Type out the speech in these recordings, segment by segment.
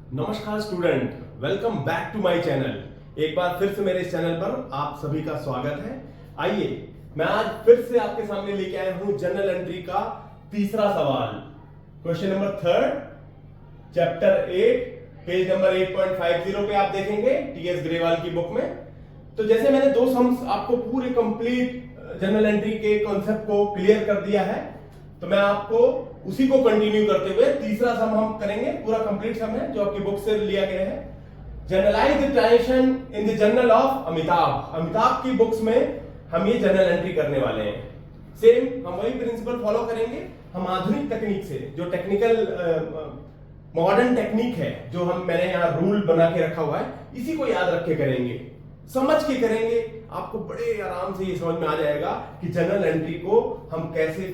नमस्कार student, welcome back to my channel. एक बार फिर से मेरे इस चैनल पर आप सभी का स्वागत है। आइए, मैं आज फिर से आपके सामने लेके आया हूं जनरल एंट्री का तीसरा सवाल। Question number third, chapter 8, page number 8.50 पे आप देखेंगे टीएस ग्रेवाल की बुक में। तो जैसे मैंने दो सम्स आपको पूरे कंप्लीट जनरल एंट्री के कॉन्सेप्ट को क्लियर कर दिया है, तो मैं आपको उसी को कंटिन्यू करते हुए तीसरा सम हम करेंगे। पूरा कंप्लीट सम है जो आपकी बुक से लिया गया है। Journalize the transaction in the journal of Amitabh. Amitabh की बुक्स में हम ये जनरल एंट्री करने वाले हैं। सेम हम वही प्रिंसिपल फॉलो करेंगे। हम आधुनिक तकनीक से, जो टेक्निकल मॉडर्न टेक्निक है, जो मैंने यहाँ रूल बना के रखा हुआ है, इसी को याद रख के करेंगे, समझ के करेंगे। आपको बड़े आराम से ये समझ में आ जाएगा कि जनरल एंट्री को हम कैसे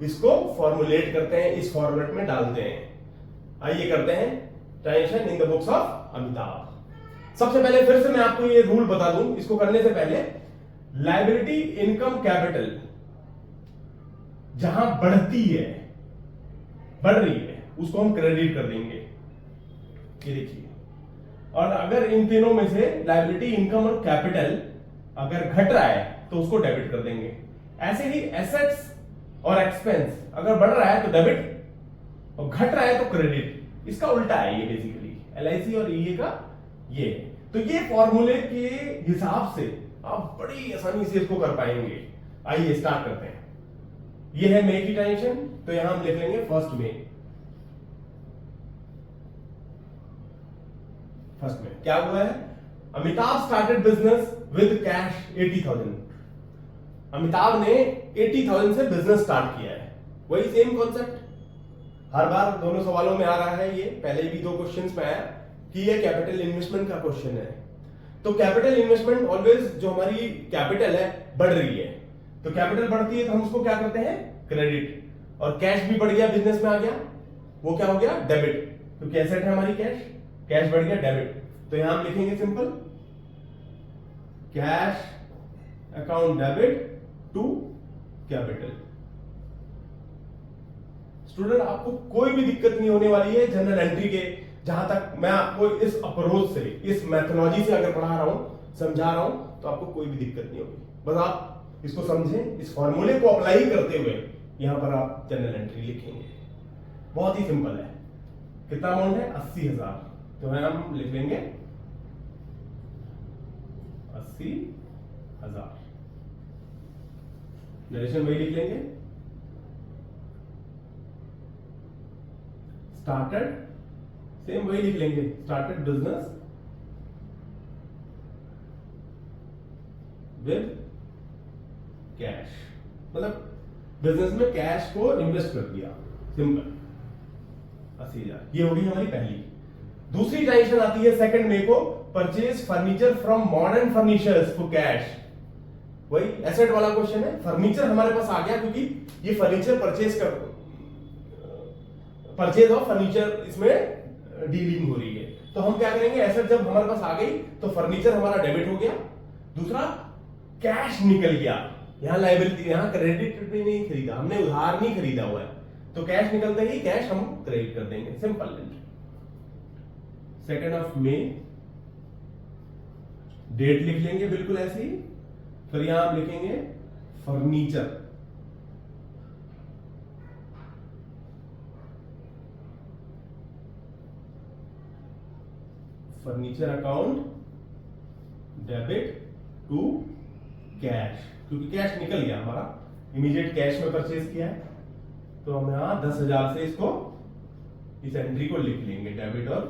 इसको फॉर्मुलेट करते हैं, इस फॉर्मेट में डालते हैं। आइए करते हैं transition in the books of Amitabh. सबसे पहले फिर से मैं आपको ये रूल बता दूं। इसको करने से पहले लायबिलिटी इनकम कैपिटल जहां बढ़ती है, बढ़ रही है, उसको हम क्रेडिट कर देंगे। ये देखिए। और अगर इन तीनों में से लायबिलिटी इनकम और कैपिटल अगर घट रहा है तो उसको डेबिट कर देंगे। ऐसे ही एसेट्स और एक्सपेंस अगर बढ़ रहा है तो डेबिट और घट रहा है तो क्रेडिट। इसका उल्टा है ये बेसिकली एलआईसी और ईए का ये। तो ये फॉर्मूले के हिसाब से आप बड़ी आसानी से इसको कर पाएंगे। आइए स्टार्ट करते हैं। ये है मे की ट्रांजिशन, तो यहां हम लिख लेंगे फर्स्ट मे। फर्स्ट में क्या हुआ है? Amitabh started business with cash 80,000। Amitabh ने 80,000 से बिजनेस स्टार्ट किया है। वही सेम कॉन्सेप्ट हर बार दोनों सवालों में आ रहा है। ये पहले भी दो क्वेश्चंस में आया कि ये कैपिटल इन्वेस्टमेंट का क्वेश्चन है। तो कैपिटल इन्वेस्टमेंट ऑलवेज, जो हमारी कैपिटल है, बढ़ रही है। तो कैपिटल बढ़ती है तो हम उसको क्या करते हैं? क्रेडिट। और कैश भी बढ़ गया, बिजनेस में आ गया, वो क्या हो गया? डेबिट। क्योंकि एसेट है हमारी कैश, कैश बढ़ गया, डेबिट। तो यहां हम लिखेंगे simple cash account debit to capital. Student, आपको कोई भी दिक्कत नहीं होने वाली है जनरल एंट्री के। जहां तक मैं आपको इस अप्रोच से, इस मेथोलॉजी से अगर पढ़ा रहा हूं, समझा रहा हूं, तो आपको कोई भी दिक्कत नहीं होगी। बस आप इसको समझें, इस फॉर्मूले को अप्लाई करते हुए यहां पर आप जनरल एंट्री लिखेंगे। बहुत ही सिंपल है। कितना अमाउंट है? 80,000। तो हम लिख लेंगे 80,000। नरेशन वही लिख लेंगे। स्टार्टेड, सेम वही लिख लेंगे, स्टार्टेड बिजनेस विद कैश। मतलब बिजनेस में कैश को इन्वेस्ट कर दिया, सिंपल। 80,000 ये होगी हमारी पहली। दूसरी ट्रांजिशन आती है सेकंड में को, purchase furniture from modern furnitures for cash. वही एसेट वाला क्वेश्चन है। फर्नीचर हमारे पास आ गया क्योंकि ये फर्नीचर परचेज ऑफ फर्नीचर इसमें डीलिंग हो रही है। तो हम क्या करेंगे? एसेट जब हमारे पास आ गई तो फर्नीचर हमारा डेबिट हो गया। दूसरा, कैश निकल गया। यहां लायबिलिटी, यहां क्रेडिट भी नहीं खरीदा हमने, उधार नहीं खरीदा हुआ है। तो कैश निकलते ही कैश हम क्रेडिट कर देंगे, सिंपल। 2 ऑफ मे, डेट लिख लेंगे बिल्कुल ऐसे ही। फिर यहां आप लिखेंगे furniture. Furniture account debit to cash, क्योंकि कैश निकल गया हमारा, इमीडिएट कैश में परचेज किया है। तो हम यहां 10,000 से इसको, इस एंट्री को लिख लेंगे, डेबिट और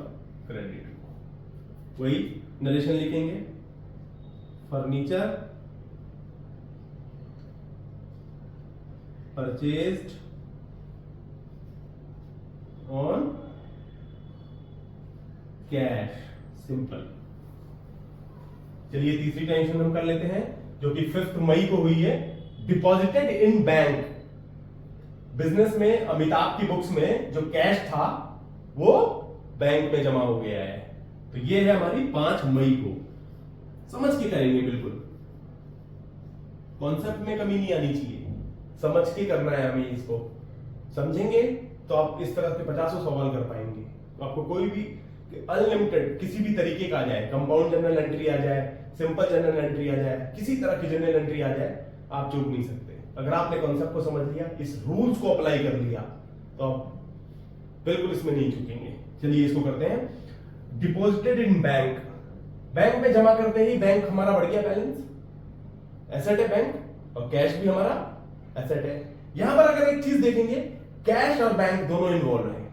क्रेडिट। वही नरेशन लिखेंगे, furniture purchased on cash, simple. चलिए तीसरी ट्रांजिशन हम कर लेते हैं, जो कि 5 मई को हुई है। Deposited in bank. बिजनेस में अमिताभ की बुक्स में जो कैश था वो बैंक में जमा हो गया है। तो ये है हमारी 5 मई को। समझ के करेंगे बिल्कुल, कॉन्सेप्ट में कमी नहीं आनी चाहिए, समझ के करना है हमें। इसको समझेंगे तो आप इस तरह के 50 सवाल कर पाएंगे। तो आपको कोई भी अनलिमिटेड किसी भी तरीके का आ जाए, कंपाउंड जर्नल एंट्री आ जाए, सिंपल जर्नल एंट्री आ जाए, किसी तरह की जर्नल एंट्री आ जाए, आप चूक नहीं सकते। अगर आपने कॉन्सेप्ट को समझ लिया, इस रूल्स को अप्लाई कर लिया, तो आप बिल्कुल इसमें नहीं चूकेंगे। चलिए इसको करते हैं। डिपॉजिटेड इन बैंक, बैंक में जमा करते ही बैंक हमारा बढ़ गया बैलेंस, एसेट है बैंक, और कैश भी हमारा एसेट है। यहां पर अगर एक चीज देखेंगे, कैश और बैंक दोनों इन्वॉल्व हैं,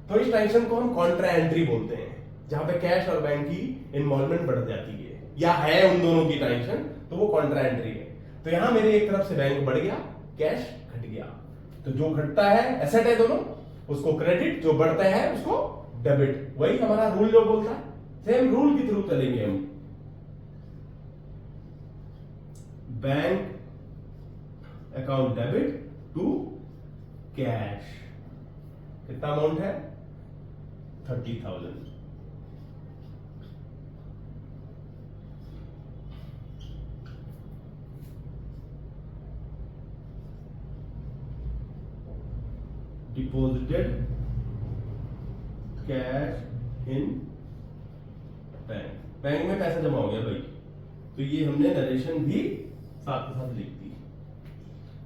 तो इस ट्रांजेक्शन को हम कॉन्ट्रा एंट्री बोलते हैं, जहां पे कैश और बैंक की इन्वॉल्वमेंट बढ़ जाती है या है उन दोनों की ट्रांजेक्शन, तो वो कॉन्ट्रा एंट्री है। तो यहां मेरे एक तरफ से बैंक बढ़ गया, कैश घट गया, तो जो घटता है एसेट है दोनों, उसको क्रेडिट, जो बढ़ता है उसको डेबिट। वही हमारा रूल जो बोलता है, सेम रूल के थ्रू चलेंगे हम। Bank account debit to cash, कितना अमाउंट है? 30,000। Deposited cash in bank, bank में पैसा जमा हो गया भाई, तो ये हमने नरेशन भी साथ के साथ लिख दी।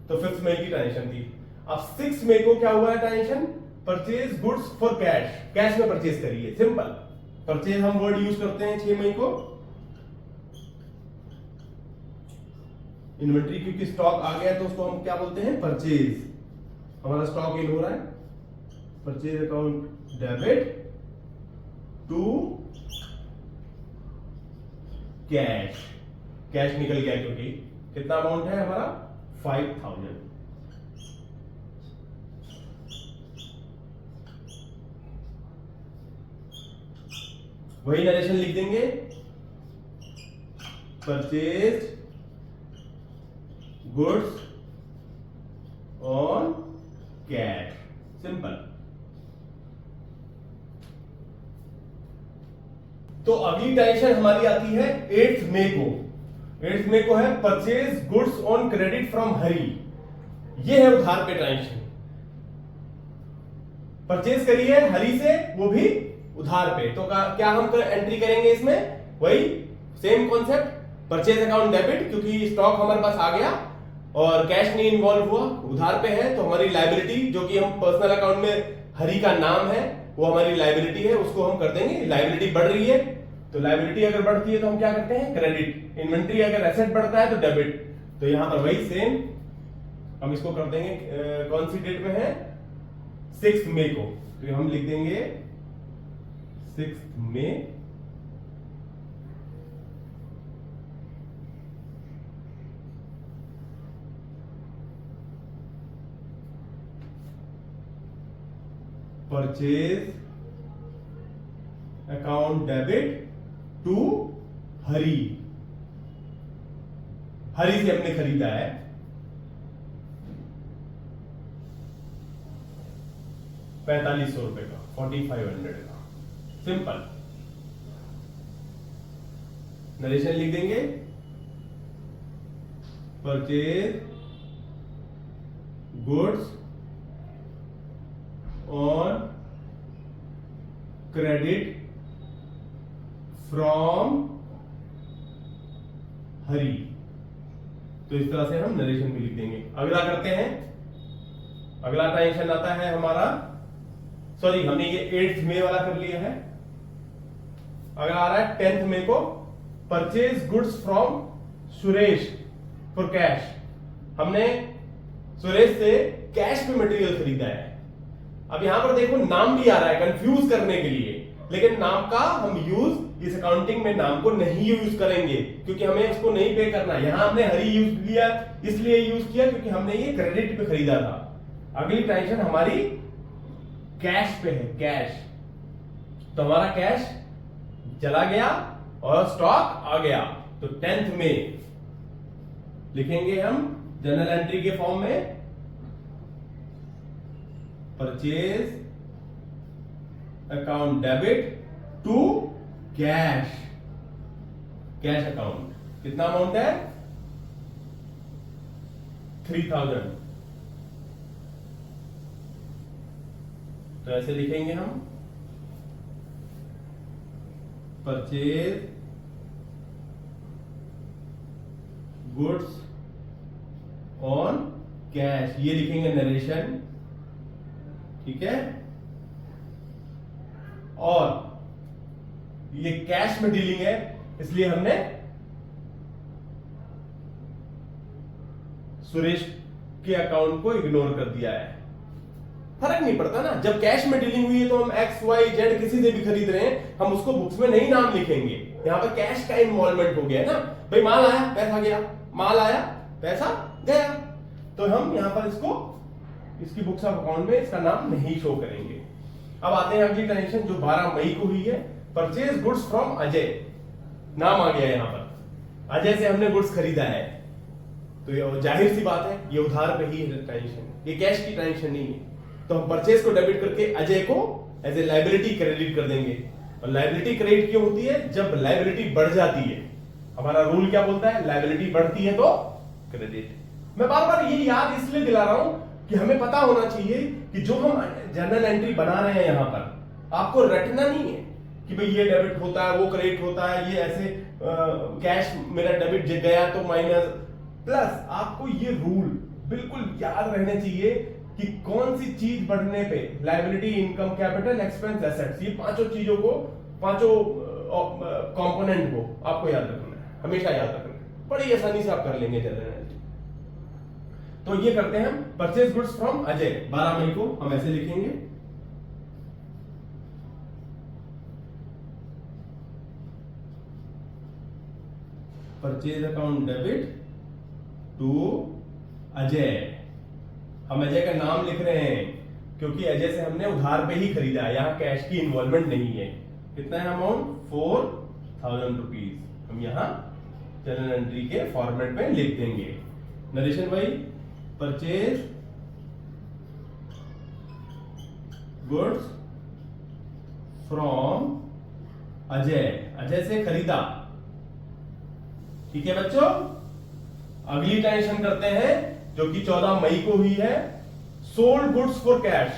तो 5 मई की ट्रांजेक्शन थी। अब 6 मई को क्या हुआ है transaction? Purchase goods for cash, cash में परचेज करिए, सिंपल परचेज हम वर्ड यूज करते हैं 6 मई को। इन्वेंट्री क्योंकि स्टॉक आ गया तो उसको हम क्या बोलते हैं? परचेज। हमारा स्टॉक इन हो रहा है, purchase account debit to cash, cash निकल गया क्योंकि कितना अमाउंट है हमारा? 5,000। वही नरेशन लिख देंगे, purchase goods on cash, simple. तो अगली ट्रांजेक्शन हमारी आती है 8 मई को। 8 मई को है purchase goods on credit from Hari, ये है उधार पे ट्रांजेक्शन। परचेज करी है हरी से, वो भी उधार पे, तो क्या हम एंट्री करेंगे इसमें? वही same concept, purchase account debit, क्योंकि स्टॉक हमारे पास आ गया और कैश नहीं इन्वॉल्व हुआ, उधार पे है, तो हमारी लायबिलिटी जो कि हम पर्सनल अकाउंट में हरी का नाम है वो हमारी लायबिलिटी है, उसको हम कर देंगे। लायबिलिटी बढ़ रही है, तो लायबिलिटी अगर बढ़ती है तो हम क्या करते हैं? क्रेडिट। इन्वेंट्री अगर एसेट बढ़ता है तो डेबिट। तो यहां पर वही सेम हम इसको कर देंगे, कौन सी डेट में है? 6 मई को, तो हम लिख देंगे 6 मई परचेज अकाउंट डेबिट टू हरी, हरी से हमने खरीदा है, ₹4500 का, 4500 का, सिंपल नरेशन लिख देंगे, purchase goods on credit from Hari. तो इस तरह से हम नरेशन भी लिख देंगे। अगला करते हैं, अगला ट्रांजेक्शन आता है हमारा, सॉरी हमने ये 8 मई वाला कर लिया है। अगला आ रहा है 10 मई को, purchase goods from Suresh for cash. हमने सुरेश से कैश पे मटेरियल खरीदा है। अब यहां पर देखो नाम भी आ रहा है कंफ्यूज करने के लिए, लेकिन नाम का हम यूज इस अकाउंटिंग में नाम को नहीं यूज करेंगे, क्योंकि हमें उसको नहीं पे करना। यहां हमने हरी यूज किया, इसलिए यूज किया क्योंकि हमने ये क्रेडिट पे खरीदा था। अगली ट्रांजेक्शन हमारी कैश पे है, कैश। तो हमारा कैश चला गया और स्टॉक आ गया, तो 10 मई लिखेंगे हम जर्नल एंट्री के फॉर्म में, purchase account debit to cash, cash account. कितना अमाउंट है? 3000। तो ऐसे लिखेंगे हम, परचेज गुड्स ऑन कैश, ये लिखेंगे नरेशन, ठीक है। और ये कैश में डीलिंग है, इसलिए हमने सुरेश के अकाउंट को इग्नोर कर दिया है। फर्क नहीं पड़ता ना, जब कैश में डीलिंग हुई है तो हम एक्स वाई जेड किसी से भी खरीद रहे हैं, हम उसको बुक्स में नहीं नाम लिखेंगे। यहां पर कैश का इन्वॉल्वमेंट हो गया है ना, भाई माल आया पैसा गया, माल आया पैसा गया, तो हम यहां पर इसकी बुक्स ऑफ अकाउंट में इसका नाम नहीं शो करेंगे। अब आते हैं अगली ट्रांजेक्शन जो 12 मई को हुई है, परचेज गुड्स फ्रॉम अजय, नाम आ गया यहां पर, अजय से हमने गुड्स खरीदा है, तो ये जाहिर सी बात है ये उधार पे ही ट्रांजेक्शन, ये कैश की ट्रांजेक्शन नहीं है। तो हम परचेज को डेबिट करके अजय को एज ए लायबिलिटी क्रेडिट कर देंगे। और लायबिलिटी क्रेडिट क्यों होती है? जब लायबिलिटी बढ़ जाती है, हमारा रूल क्या बोलता है, लायबिलिटी बढ़ती है तो क्रेडिट। मैं बार बार ये याद इसलिए दिला रहा हूं कि हमें पता होना चाहिए कि जो हम जर्नल एंट्री बना रहे हैं यहां पर, आपको रटना नहीं है कि भाई ये डेबिट होता है वो क्रेडिट होता है, ये ऐसे कैश मेरा डेबिट गया तो माइनस प्लस। आपको ये रूल बिल्कुल याद रहने चाहिए कि कौन सी चीज बढ़ने पे, liability, income, capital, expense, assets, ये पांचों चीजों को, पांचों कंपोनेंट को आपको याद रखना है, हमेशा याद रखना है, बड़ी आसानी से आप कर लेंगे जर्नल एंट्री। तो ये करते हैं हम, परचेज गुड्स फ्रॉम अजय 12 मई को हम ऐसे लिखेंगे, purchase account debit to Ajay. हम अजय का नाम लिख रहे हैं क्योंकि अजय से हमने उधार पे ही खरीदा है, यहां कैश की इन्वॉल्वमेंट नहीं है। कितना है अमाउंट? 4000 रुपीज। हम यहां जर्नल एंट्री के फॉर्मेट में लिख देंगे। नरेशन भाई, purchase goods from Ajay, Ajay से खरीदा, ठीक है बच्चों। अगली ट्रांजेक्शन करते हैं जो कि 14 मई को हुई है, सोल्ड गुड्स फॉर कैश,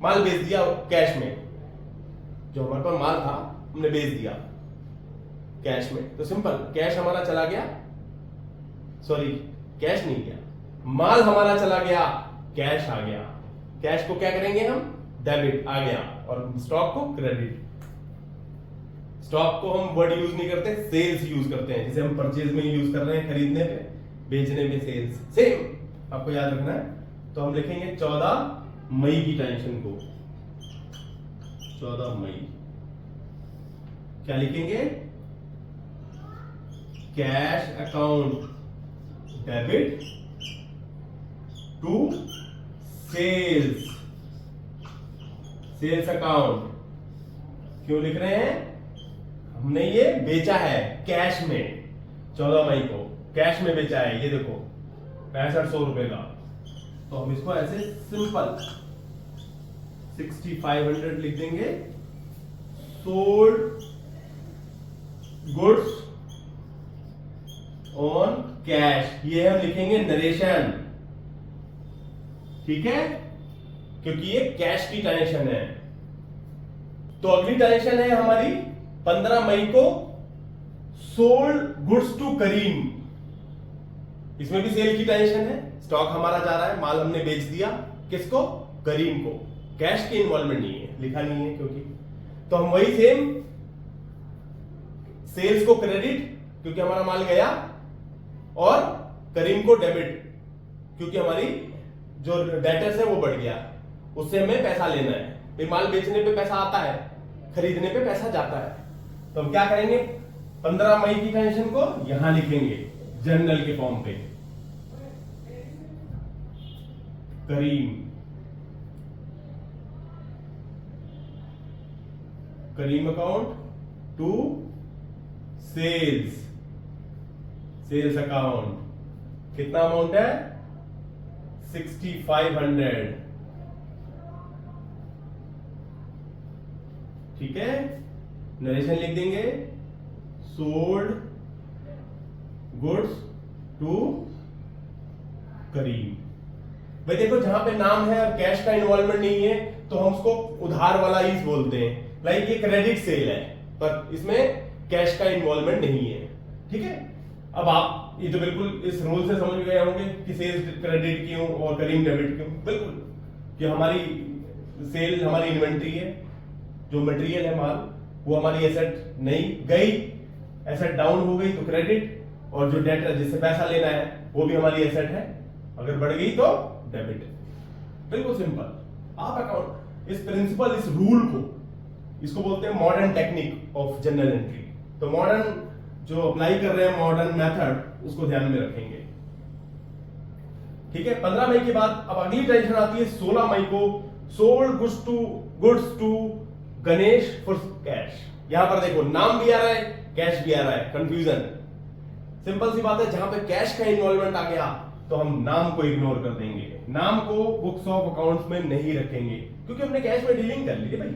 माल बेच दिया कैश में, जो हमारे पास माल था हमने बेच दिया कैश में। तो सिंपल, कैश हमारा चला गया, सॉरी कैश नहीं गया, माल हमारा चला गया, कैश आ गया। कैश को क्या करेंगे हम? डेबिट आ गया, और स्टॉक को क्रेडिट। स्टॉक को हम वर्ड यूज नहीं करते, सेल्स यूज करते हैं, जिसे हम परचेज में यूज कर रहे हैं, खरीदने पे, बेचने में सेल्स, सेम आपको याद रखना है। तो हम लिखेंगे 14 मई की ट्रांजेक्शन को, 14 मई क्या लिखेंगे? Cash account debit to sales, sales account. क्यों लिख रहे हैं? हमने ये बेचा है कैश में, 14 मई को कैश में बेचा है, ये देखो 6500 रुपए का। तो हम इसको ऐसे सिंपल 6500 लिख देंगे। सोल्ड गुड्स ऑन कैश, ये हम लिखेंगे नरेशन, ठीक है, क्योंकि ये कैश की ट्रांजेक्शन है। तो अगली ट्रांजेक्शन है हमारी 15 मई को, सोल्ड गुड्स टू करीम। इसमें भी सेल की ट्रांजेक्शन है, स्टॉक हमारा जा रहा है, माल हमने बेच दिया, किसको? करीम को। कैश की इन्वॉल्वमेंट नहीं है, लिखा नहीं है क्योंकि। तो हम वही सेम, सेल्स को क्रेडिट क्योंकि हमारा माल गया, और करीम को डेबिट क्योंकि हमारी जो डेटर्स है वो बढ़ गया, उससे हमें पैसा लेना है। भाई माल बेचने पे पैसा आता है, खरीदने पे पैसा जाता है। तो हम क्या करेंगे? 15 मई की ट्रांजेक्शन को यहां लिखेंगे जर्नल के फॉर्म पे, Karim, Karim account to sales, sales account. कितना अमाउंट है? 6500, ठीक है। नरेशन लिख देंगे, सोल्ड गुड्स टू करीम। भाई देखो, जहां पे नाम है और कैश का इन्वॉल्वमेंट नहीं है तो हम उसको उधार वाला ही बोलते हैं। लाइक ये क्रेडिट सेल है, पर इसमें कैश का इन्वॉल्वमेंट नहीं है। ठीक है, अब आप ये तो बिल्कुल इस रूल से समझ गए होंगे कि सेल्स क्रेडिट क्यों और करीम डेबिट क्यों। बिल्कुल कि हमारी सेल हमारी इन्वेंट्री है, जो मटेरियल है माल वो हमारी एसेट नहीं गई, एसेट डाउन हो गई तो क्रेडिट, और जो डेट जिससे पैसा लेना है वो भी हमारी एसेट है, अगर बढ़ गई तो डेबिट। बिल्कुल सिंपल। आप अकाउंट इस प्रिंसिपल इस रूल को इसको बोलते हैं modern technique of general entry. तो मॉडर्न जो अप्लाई कर रहे हैं मॉडर्न मेथड उसको ध्यान में रखेंगे। ठीक है, 15 मई के बाद अब अगली टेंशन आती है 16 मई को, sold goods to Ganesh for cash. यहां पर देखो नाम भी आ रहा है, कैश भी आ रहा है, कंफ्यूजन। सिंपल सी बात है, जहां पे कैश का इन्वॉल्वमेंट आ गया तो हम नाम को इग्नोर कर देंगे, नाम को बुक्स ऑफ अकाउंट्स में नहीं रखेंगे, क्योंकि हमने कैश में डीलिंग कर ली है भाई।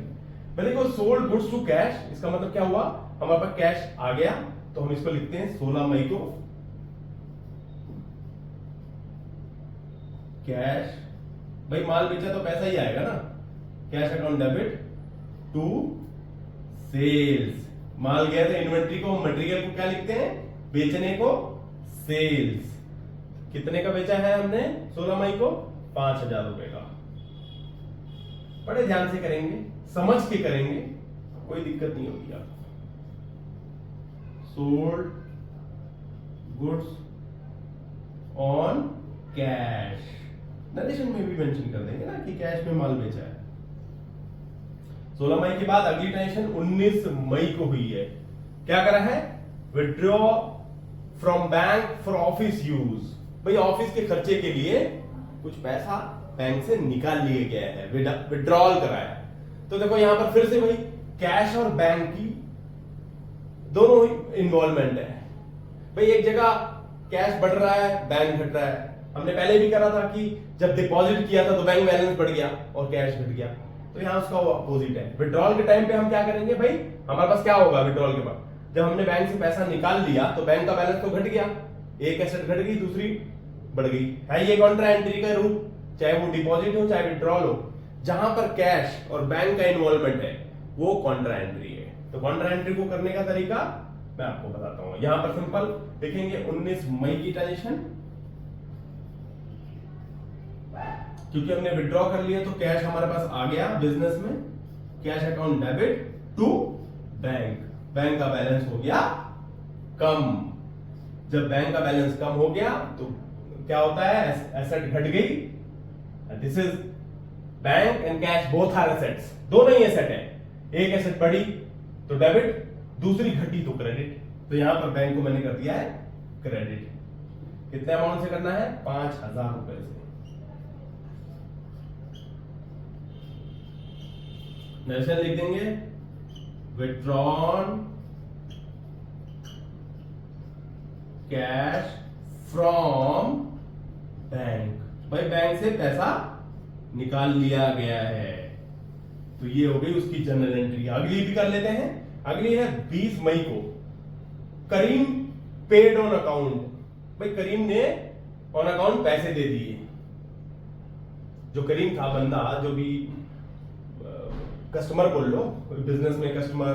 मैं देखो सोल्ड गुड्स टू कैश, इसका मतलब क्या हुआ, हमारे पास कैश आ गया तो हम इसको लिखते हैं 16 मई को कैश। भाई माल बेचा तो पैसा ही आएगा ना, cash account debit to sales. माल गया था इन्वेंट्री को, मटेरियल को क्या लिखते हैं, बेचने को सेल्स। कितने का बेचा है हमने 16 मई को, 5,000 रुपए का। बड़े ध्यान से करेंगे, समझ के करेंगे, कोई दिक्कत नहीं होगी आपको। Sold goods on cash, narration में भी मेंशन कर देंगे ना कि कैश में माल बेचा है। 16 मई के बाद अगली टेंशन 19 मई को हुई है। क्या करा है, withdraw from bank for office use. भाई ऑफिस के खर्चे के लिए कुछ पैसा बैंक से निकाल लिया गया है, विड्रॉल कराया। तो देखो यहां पर फिर से भाई कैश और बैंक की दोनों इन्वॉल्वमेंट है। भाई एक जगह कैश बढ़ रहा है, बैंक घट रहा है। हमने पहले भी करा था कि जब डिपॉजिट किया था तो बैंक बैलेंस बढ़ गया और कैश घट गया, तो यहां उसका अपोजिट है। विड्रॉल के टाइम पे हम क्या करेंगे भाई, हमारे पास क्या होगा विड्रॉल के बाद, जब हमने बैंक से पैसा निकाल लिया तो बैंक का बैलेंस तो घट गया, एक एसेट घट गई दूसरी बढ़ गई है। ये कॉन्ट्रा एंट्री का रूल, चाहे वो डिपॉजिट हो चाहे विड्रॉल हो, जहां पर कैश और बैंक का इन्वॉल्वमेंट है वो कॉन्ट्रा एंट्री है। तो कॉन्ट्रा एंट्री को करने का तरीका मैं आपको बताता हूं। यहां पर सिंपल देखेंगे 19 मई की ट्रांजेक्शन, क्योंकि हमने विड्रॉ कर लिया तो कैश हमारे पास आ गया बिजनेस में, cash account debit to bank, bank का बैलेंस हो गया कम। जब बैंक का बैलेंस कम हो गया तो क्या होता है, एसेट घट गई। This is bank and cash both are assets, दोनों ही एसेट है। एक एसेट बढ़ी तो डेबिट, दूसरी घटी तो क्रेडिट। तो यहां पर बैंक को मैंने कर दिया है क्रेडिट। कितने अमाउंट से करना है, 5,000 रुपए से। नेशनल लिख देंगे, विड्रॉन कैश फ्रॉम बैंक। भाई बैंक से पैसा निकाल लिया गया है, तो ये हो गई उसकी जनरल एंट्री। अगली भी कर लेते हैं। अगली है 20 मई को, करीम पेड ऑन अकाउंट। भाई करीम ने ऑन अकाउंट पैसे दे दिए। जो करीम था बंदा, जो भी कस्टमर बोल लो, बिजनेस में कस्टमर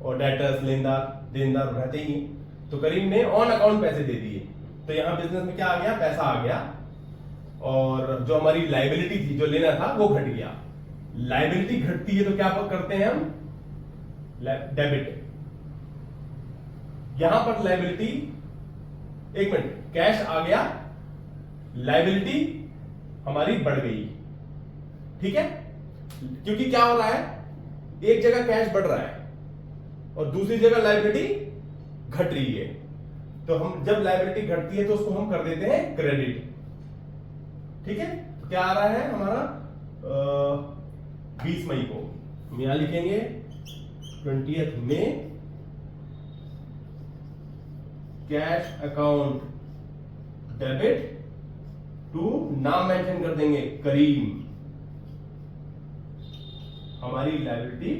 और डेटर्स लेनदार देनदार रहते ही, तो करीम ने ऑन अकाउंट पैसे दे दिए। तो यहां बिजनेस में क्या आ गया, पैसा आ गया, और जो हमारी लाइबिलिटी थी जो लेना था वो घट गया। लाइबिलिटी घटती है तो क्या करते हैं हम, डेबिट। यहां पर लाइबिलिटी, एक मिनट, कैश आ गया, लाइबिलिटी हमारी बढ़ गई। ठीक है, क्योंकि क्या हो रहा है, एक जगह कैश बढ़ रहा है और दूसरी जगह लाइबिलिटी घट रही है। तो हम जब लाइबिलिटी घटती है तो उसको हम कर देते हैं क्रेडिट। ठीक है, क्या आ रहा है हमारा 20 मई को, हम यहां लिखेंगे 20 मई, कैश अकाउंट डेबिट टू, नाम मेंशन कर देंगे करीम। हमारी लाइबिलिटी,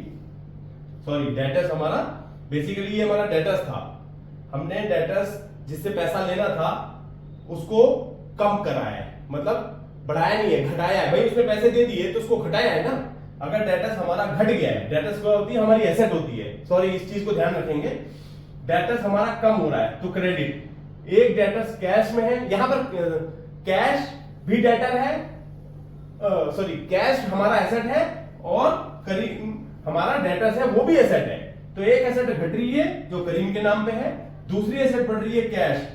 सॉरी डेटर्स, हमारा बेसिकली ये हमारा डेटर्स था। हमने डेटर्स जिससे पैसा लेना था उसको कम कराया है, मतलब बढ़ाया नहीं है, घटाया है। भाई उसने पैसे दे दिए तो उसको घटाया है ना, अगर डेटर्स हमारा घट गया है, डेटर्स क्या होती है, हमारी एसेट होती है, सॉरी इस चीज को ध्यान रखेंगे, डेटर्स हमारा कम हो रहा है तो क्रेडिट। एक डेटर्स कैश में है, यहां पर कैश भी डेटर है, सॉरी कैश हमारा एसेट है और करीम हमारा डेटर्स है वो भी एसेट है। तो एक एसेट घट रही है जो करीम के नाम पे है, दूसरी एसेट बढ़ रही है कैश,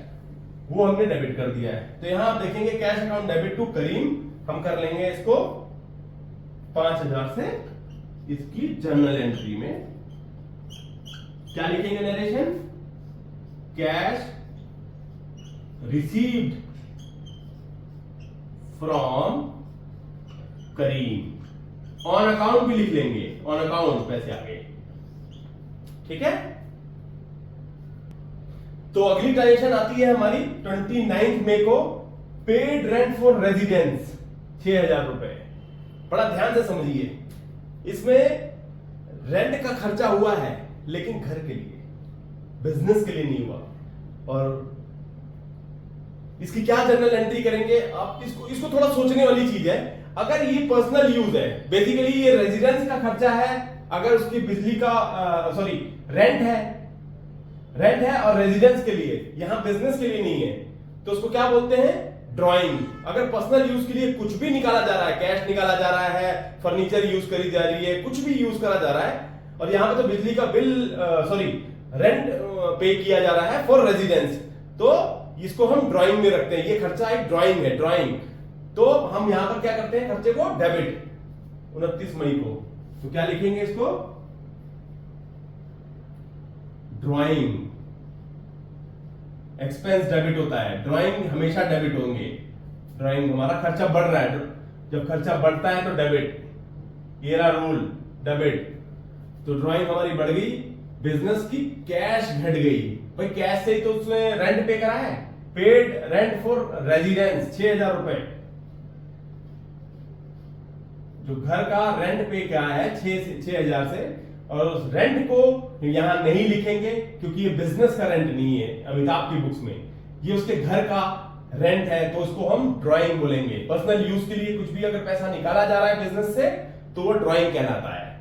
वो हमने डेबिट कर दिया है। तो यहां आप देखेंगे कैश अकाउंट डेबिट टू करीम, हम कर लेंगे इसको 5000 से इसकी जर्नल एंट्री में क्या लिखेंगे narration, cash received from Karim, on account भी लिख लेंगे, ऑन अकाउंट पैसे आ गए, ठीक है। तो अगली ट्रांजेक्शन आती है हमारी 29 मई को, पेड रेंट फॉर रेजिडेंस 6000 रुपए। बड़ा ध्यान से समझिए, इसमें रेंट का खर्चा हुआ है लेकिन घर के लिए, बिजनेस के लिए नहीं हुआ। और इसकी क्या जर्नल एंट्री करेंगे आप, इसको थोड़ा सोचने वाली चीज है। अगर ये पर्सनल यूज है, बेसिकली ये रेजिडेंस का खर्चा है, अगर उसकी बिजली का सॉरी रेंट है और रेजिडेंस के लिए, यहां बिजनेस के लिए नहीं है, तो उसको क्या बोलते हैं, ड्राइंग। अगर पर्सनल यूज के लिए कुछ भी निकाला जा रहा है, कैश निकाला जा रहा है, फर्नीचर यूज करी जा रही है, कुछ भी यूज करा जा रहा है, और यहां पे तो बिजली का बिल सॉरी रेंट पे किया जा रहा है फॉर रेजिडेंस, तो इसको हम ड्राइंग में रखते हैं। ये खर्चा एक ड्राइंग है, ड्राइंग। तो हम यहां पर क्या करते हैं, खर्चे को डेबिट 29 मई को, तो क्या लिखेंगे इसको, ड्राइंग। एक्सपेंस डेबिट होता है, ड्राइंग हमेशा डेबिट होंगे। ड्राइंग हमारा खर्चा बढ़ रहा है, जब खर्चा बढ़ता है तो डेबिट, ये रहा रूल, डेबिट। तो ड्राइंग हमारी बढ़ गई, बिजनेस की कैश घट गई। भाई कैश से ही तो उसने रेंट पे करा है, पेड रेंट फॉर रेजिडेंस 6000 रुपए, जो घर का रेंट पे क्या है 6000 से, और उस रेंट को यहां नहीं लिखेंगे क्योंकि ये बिजनेस का रेंट नहीं है अमिताभ की बुक्स में, ये उसके घर का रेंट है, तो उसको हम ड्राइंग बोलेंगे। पर्सनल यूज के लिए कुछ भी अगर पैसा निकाला जा रहा है बिजनेस से तो वो ड्राइंग कहलाता है।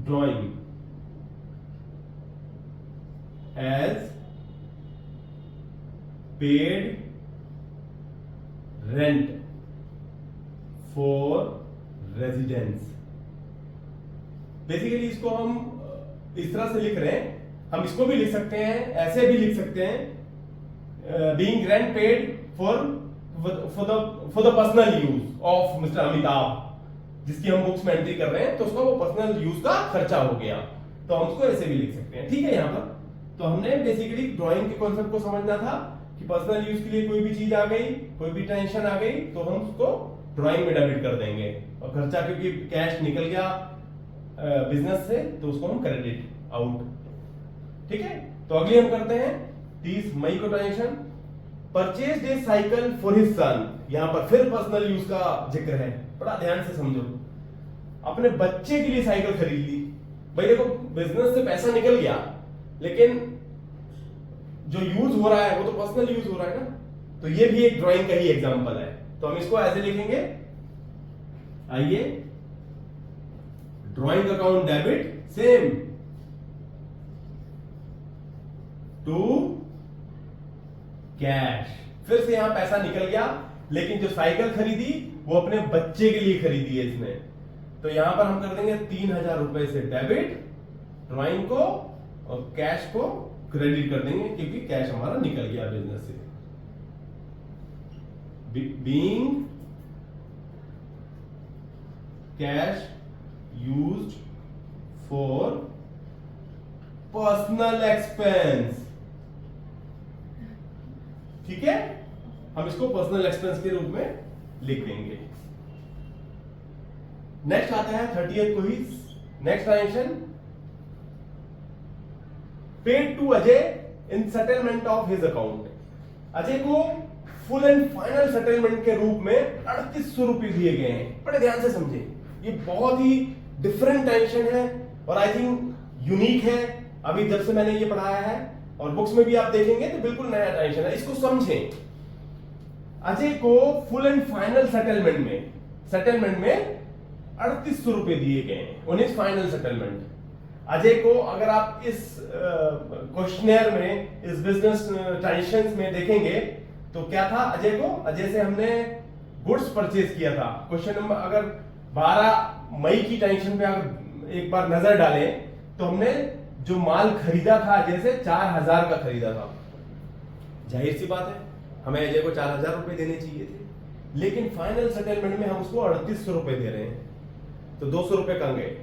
Drawing as paid rent for residence. Basically इसको हम इस तरह से लिख रहे हैं, हम इसको भी लिख सकते हैं, ऐसे भी लिख सकते हैं, being rent paid for the personal use of mister Amitabh, जिसकी हम बुक्स में एंट्री कर रहे हैं, तो उसका वो पर्सनल यूज का खर्चा हो गया, तो हम उसको ऐसे भी लिख सकते हैं, ठीक है। यहां पर तो हमने बेसिकली ड्राइंग के कॉन्सेप्ट को समझना था कि पर्सनल यूज के लिए कोई भी चीज आ गई, कोई भी टेंशन आ गई, तो हम उसको ड्राइंग में डेबिट कर देंगे, और खर्चा क्योंकि कैश निकल गया बिजनेस से, तो उसको हम क्रेडिट आउट, ठीक है। तो अगली हम करते हैं 30 मई को transaction, purchase a cycle for his son. यहां पर फिर पर्सनल यूज का जिक्र है, बड़ा ध्यान से समझो। अपने बच्चे के लिए साइकिल खरीद ली, भाई देखो बिजनेस से पैसा निकल गया, लेकिन जो यूज हो रहा है वो तो पर्सनल यूज हो रहा है ना, तो ये भी एक ड्राइंग का ही एग्जांपल है। तो हम इसको ऐसे लिखेंगे, आइए, drawing account debit same to cash. फिर से यहां पैसा निकल गया, लेकिन जो साइकिल खरीदी वो अपने बच्चे के लिए खरीदी है इसने, तो यहां पर हम कर देंगे 3000 रुपए से डेबिट ड्राइंग को, और कैश को क्रेडिट कर देंगे क्योंकि कैश हमारा निकल गया बिजनेस से। Being cash used for personal expense, ठीक है, हम इसको पर्सनल एक्सपेंस के रूप में लिख देंगे। नेक्स्ट आता है 30th को ही next transaction, paid to Ajay in settlement of his account. Ajay को फुल एंड फाइनल सेटलमेंट के रूप में 3800 रुपए दिए गए हैं। बड़े ध्यान से समझे, ये बहुत ही डिफरेंट ट्रांजेक्शन है और आई थिंक यूनिक है। अभी जब से मैंने ये पढ़ाया है और बुक्स में भी आप देखेंगे तो बिल्कुल नया ट्रांजेक्शन है, इसको समझें। अजय को फुल एंड फाइनल सेटलमेंट में 3800 रुपए दिए गए on his final settlement. Ajay को अगर आप इस क्वेश्चनर में, इस बिजनेस ट्रांजैक्शंस में देखेंगे तो क्या था, अजय से हमने गुड्स परचेज किया था। क्वेश्चन नंबर अगर 12 मई की ट्रांजैक्शन पे अगर एक बार नजर डालें तो हमने जो माल खरीदा था अजय से 4000 का खरीदा था। जाहिर सी बात है हमें अजय को 4000 रुपए देने चाहिए थे, लेकिन फाइनल सेटलमेंट में हम उसको 3800 रुपए दे रहे हैं, तो 200 रुपए कम गए।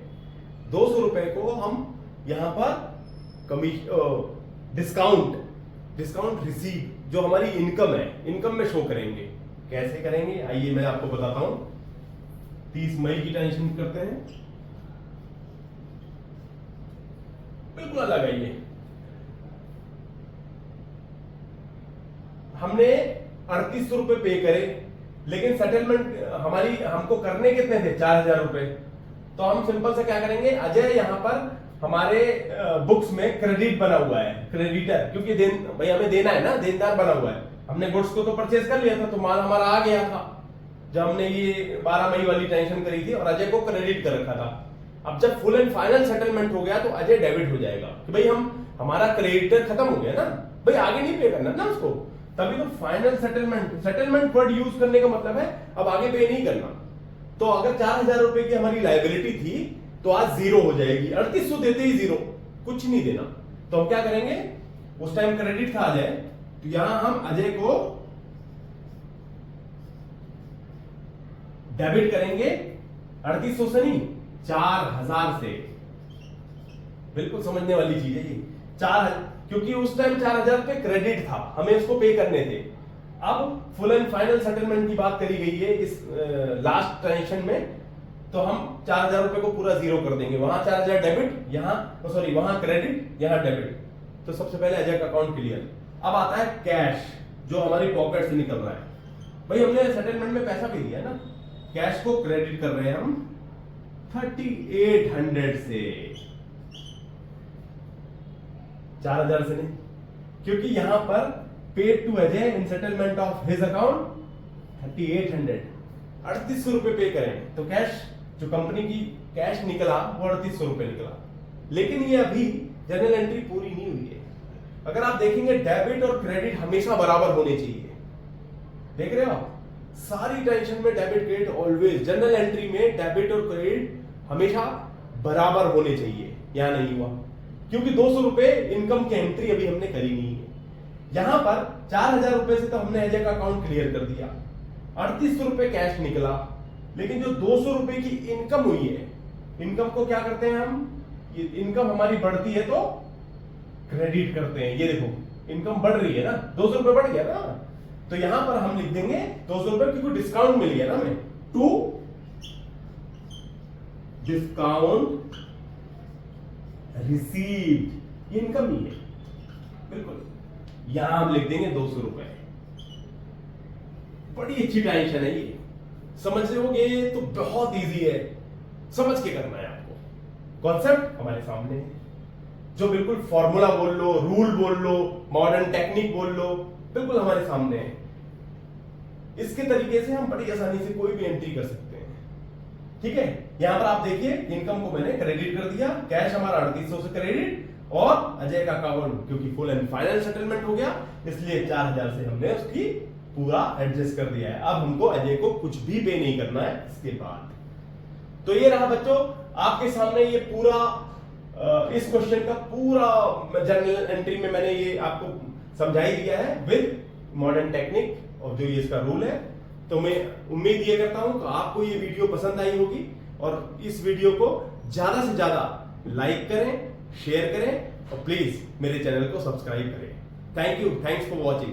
200 रुपए को हम यहां पर डिस्काउंट रिसीव जो हमारी इनकम है, इनकम में शो करेंगे। कैसे करेंगे आइए मैं आपको बताता हूं। 30 मई की ट्रांजैक्शन करते हैं, बिल्कुल अलग है ये। हमने 3800 रुपए पे करे, लेकिन सेटलमेंट हमको करने कितने थे, 4000 रुपए। तो हम सिंपल से क्या करेंगे, अजय यहां पर हमारे बुक्स में क्रेडिट बना हुआ है, क्रेडिटर, क्योंकि भाई हमें देना है ना, देनदार बना हुआ है। हमने गुड्स को तो परचेज कर लिया था, तो माल हमारा आ गया था जब हमने ये 12 मई वाली ट्रांजैक्शन करी थी, और अजय को क्रेडिट कर रखा था। अब जब फुल एंड फाइनल सेटलमेंट हो गया तो अजय डेबिट हो जाएगा कि भाई हमारा क्रेडिटर खत्म हो गया ना, भाई आगे नहीं पे करना ना उसको। तभी तो फाइनल सेटलमेंट वर्ड यूज करने का मतलब है अब आगे पे नहीं करना। तो अगर 4000 रुपए की हमारी लायबिलिटी थी तो आज जीरो हो जाएगी। 3800 देते ही जीरो, कुछ नहीं देना। तो हम क्या करेंगे, उस टाइम क्रेडिट था अजय, तो यहां हम अजय को डेबिट करेंगे 3800 से नहीं, 4000 से। बिल्कुल समझने वाली चीज है ये। 4000 क्योंकि उस टाइम 4000 पे क्रेडिट था, हमें इसको पे करने थे। अब फुल एंड फाइनल सेटलमेंट की बात करी गई है इस लास्ट ट्रांजैक्शन में, तो हम 4000 रुपए को पूरा जीरो कर देंगे। वहां 4000 डेबिट, वहां क्रेडिट, यहां डेबिट। तो सबसे पहले अजय का अकाउंट क्लियर। अब आता है कैश, जो हमारी पॉकेट से निकल रहा है। भाई हमने सेटलमेंट में पैसा भी दिया ना, कैश को क्रेडिट कर रहे हैं हम 3800 से, 4000 से नहीं, क्योंकि यहां पर paid to Ajay in settlement of his account 3800, 3800 रुपए पे करें तो कैश जो कंपनी की कैश निकला वो 3800 रुपए निकला। लेकिन ये अभी जर्नल एंट्री पूरी नहीं हुई है। अगर आप देखेंगे डेबिट और क्रेडिट हमेशा बराबर होने चाहिए। देख रहे हो आप, सारी ट्रांजैक्शन में debit credit always, journal entry में डेबिट और क्रेडिट हमेशा बराबर होने चाहिए। यहां नहीं हुआ क्योंकि 200 रुपए इनकम की एंट्री अभी हमने करी नहीं है। यहां पर 4000 रुपए से तो हमने अजय का अकाउंट क्लियर कर दिया, 3800 रुपए कैश निकला, लेकिन जो 200 रुपए की इनकम हुई है, इनकम को क्या करते हैं हम, ये इनकम हमारी बढ़ती है तो क्रेडिट करते हैं। ये देखो इनकम बढ़ रही है ना, 200 रुपए बढ़ गया ना, तो यहां पर हम लिख देंगे 200 रुपए, क्योंकि डिस्काउंट मिल गया ना हमें, टू डिस्काउंट रिसीव्ड, इनकम ही है बिल्कुल। यहां हम लिख देंगे 200 रुपए। बड़ी अच्छी ट्रांजैक्शन है ये, समझ रहे तो बहुत इजी है, समझ के करना है आपको। कॉन्सेप्ट हमारे सामने है, जो बिल्कुल फॉर्मूला बोल लो, रूल बोल लो, मॉडर्न टेक्निक बोल लो, बिल्कुल हमारे सामने है। इसके तरीके से हम बड़ी आसानी से कोई भी एंट्री कर सकते हैं। ठीक है, यहां पर आप देखिए इनकम को मैंने क्रेडिट कर दिया, कैश हमारा 3800 से क्रेडिट, और अजय का अकाउंट क्योंकि फुल एंड फाइनल सेटलमेंट हो गया इसलिए 4000 से हमने उसकी पूरा एडजस्ट कर दिया है। अब हमको अजय को कुछ भी पे नहीं करना है इसके बाद। तो ये रहा बच्चों आपके सामने ये पूरा इस क्वेश्चन का पूरा जर्नल एंट्री में मैंने ये आपको समझा ही दिया है विद मॉडर्न टेक्निक और जो ये इसका रूल है। तो मैं उम्मीद ये करता हूं कि आपको ये वीडियो पसंद आई होगी, और इस वीडियो को ज्यादा से ज्यादा लाइक करें, शेयर करें, और प्लीज मेरे चैनल को सब्सक्राइब करें। Thank you, thanks for watching.